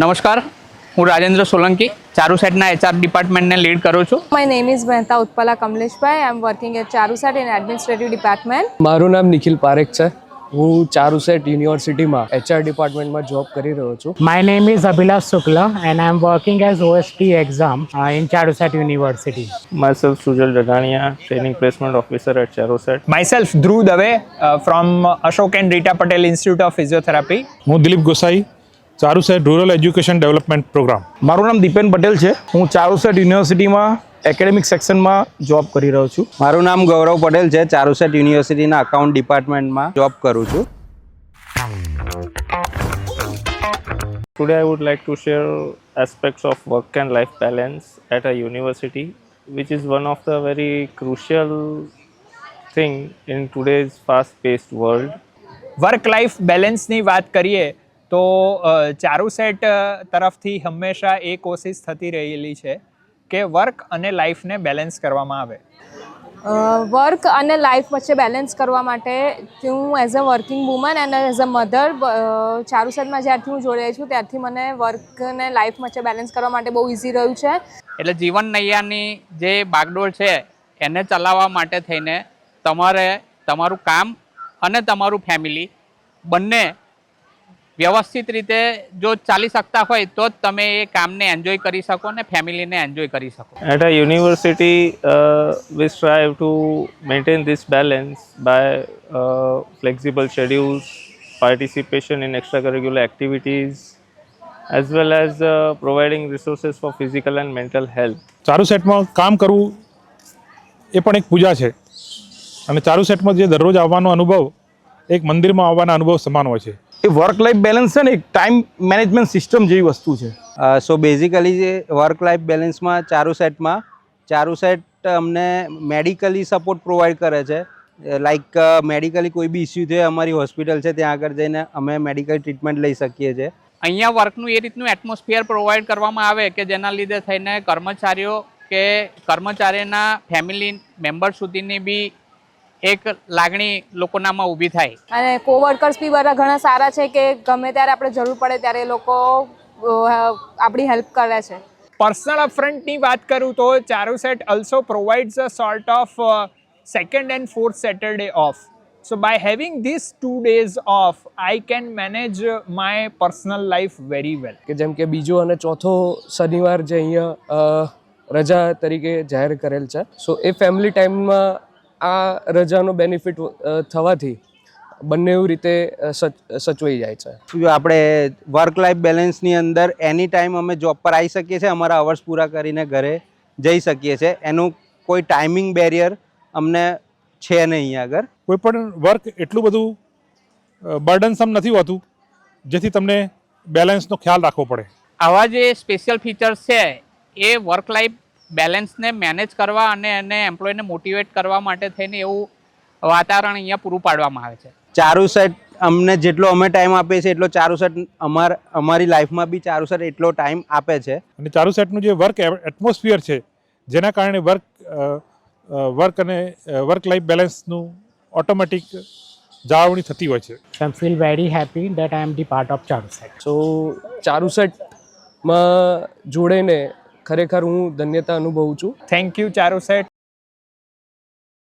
નમસ્કાર, હું Rajendra Solanki ચારુસેટના HR ડિપાર્ટમેન્ટને lead કરું છું. My name is Mehta Utpala Kamleshbhai. I am working at Charuset in administrative department. મારું નામ નિખિલ પારેખ છે. હું ચારુસેટ યુનિવર્સિટીમાં એચઆર ડિપાર્ટમેન્ટમાં જોબ કરી રહ્યો છું. My name is Abhilash Shukla and I am working as OST exam in Charuset University. Myself, Sujal Dadania, Training Placement Officer at Charuset. Myself, Dhruv Dave from Ashok and Rita Patel Institute of Physiotherapy. હું Dilip Gosai, Charusat rural education development program. મારું નામ દીપેન પટેલ છે. હું ચારુસેટ યુનિવર્સિટીમાં academic સેક્શનમાં job કરી રહ્યો છું. મારું નામ ગૌરવ પટેલ છે. ચારુસેટ યુનિવર્સિટીના અકાઉન્ટ ડિપાર્ટમેન્ટમાં જોબ કરું છું. Today, I would like to share aspects of work and life balance at a university, which is one of the very crucial thing in today's fast-paced world. Work life બેલેન્સની વાત કરીએ તો ચારુસેટ તરફથી હંમેશા એ કોશિશ થતી રહેલી છે કે વર્ક અને લાઈફને બેલેન્સ કરવામાં આવે. વર્ક અને લાઈફ વચ્ચે બેલેન્સ કરવા માટે હું as a working woman and as a mother ચારુસેટમાં જ્યારથી હું જોડાઈ છું ત્યારથી મને વર્ક અને લાઈફ વચ્ચે બેલેન્સ કરવા માટે બહુ ઇઝી રહ્યું છે. એટલે જીવન નૈયાની જે બાગડોળ છે એને ચલાવવા માટે થઈને તમારે તમારું કામ અને તમારું ફેમિલી બંને વ્યવસ્થિત રીતે જો ચાલી શકતા હોય તો જ તમે એ કામને એન્જોય કરી શકો ને ફેમિલીને એન્જોય કરી શકો. At a university, we strive to maintain this balance by flexible schedules, participation in extracurricular activities, as well as providing resources for physical and mental health. ચારુસેટમાં કામ કરવું એ પણ એક પૂજા છે અને ચારુસેટમાં જે દરરોજ આવવાનો અનુભવ એક મંદિરમાં આવવાના અનુભવ સમાન હોય છે. એ વર્ક લાઈફ બેલેન્સ છે ને એક ટાઈમ મેનેજમેન્ટ સિસ્ટમ જેવી વસ્તુ છે. સો બેઝિકલી જે વર્ક લાઈફ બેલેન્સમાં ચારુસેટ અમને મેડિકલી સપોર્ટ પ્રોવાઈડ કરે છે. લાઈક મેડિકલી કોઈ બી ઇસ્યુ છે, અમારી હોસ્પિટલ છે, ત્યાં આગળ જઈને અમે મેડિકલ ટ્રીટમેન્ટ લઈ શકીએ છીએ. અહીંયા વર્કનું એ રીતનું એટમોસ્ફિયર પ્રોવાઈડ કરવામાં આવે કે જેના લીધે થઈને કર્મચારીઓ કે કર્મચારીના ફેમિલી મેમ્બર સુધીની બી એક લાગણી લોકોનામાં ઊભી થાય. અને કોવર્કર્સ બી બધા ઘણા સારા છે કે ગમે ત્યારે આપણે જરૂર પડે ત્યારે એ લોકો આપણી હેલ્પ કરે છે. પર્સનલ અપફ્રન્ટની વાત કરું તો Charusat also provides a sort of second and fourth Saturday of. So by having these 2 days off, I can manage my personal life very well. કે જેમ કે બીજો અને ચોથો શનિવાર જે અહીંયા રજા તરીકે જાહેર કરેલ છે. સો એ ફેમિલી ટાઈમમાં આ રજાનો બેનિફિટ થવાથી બંને રીતે સચવાઈ જાય છે. આપણે વર્ક લાઈફ બેલેન્સની અંદર એની ટાઈમ અમે જોબ પર આવી શકીએ છીએ, અમારા અવર્સ પૂરા કરીને ઘરે જઈ શકીએ છીએ. એનું કોઈ ટાઈમિંગ બેરિયર અમને છે નહીં. અહીંયા આગળ કોઈ પણ વર્ક એટલું બધું બર્ડનસમ નથી હોતું જેથી તમને બેલેન્સનો ખ્યાલ રાખવો પડે. આવા જે સ્પેશિયલ ફીચર્સ છે એ વર્ક લાઈફ બેલેન્સને મેનેજ કરવા અને એને એમ્પ્લોયને મોટિવેટ કરવા માટે થઈને એવું વાતાવરણ અહીંયા પૂરું પાડવામાં આવે છે. ચારુસેટ અમને જેટલો અમે ટાઈમ આપીએ છીએ એટલો ચારુસેટ અમારી લાઈફમાં બી ચારુસેટ એટલો ટાઈમ આપે છે. અને ચારુસેટનું જે વર્ક એટમોસ્ફિયર છે જેના કારણે વર્ક અને વર્ક લાઈફ બેલેન્સનું ઓટોમેટિક જાળવણી થતી હોય છે. So I feel very happy that I am the part of Charuset. સો ચારુસેટમાં જોડાઈને ખરેખર હું ધન્યતા અનુભવું છું. Thank you, Charuset.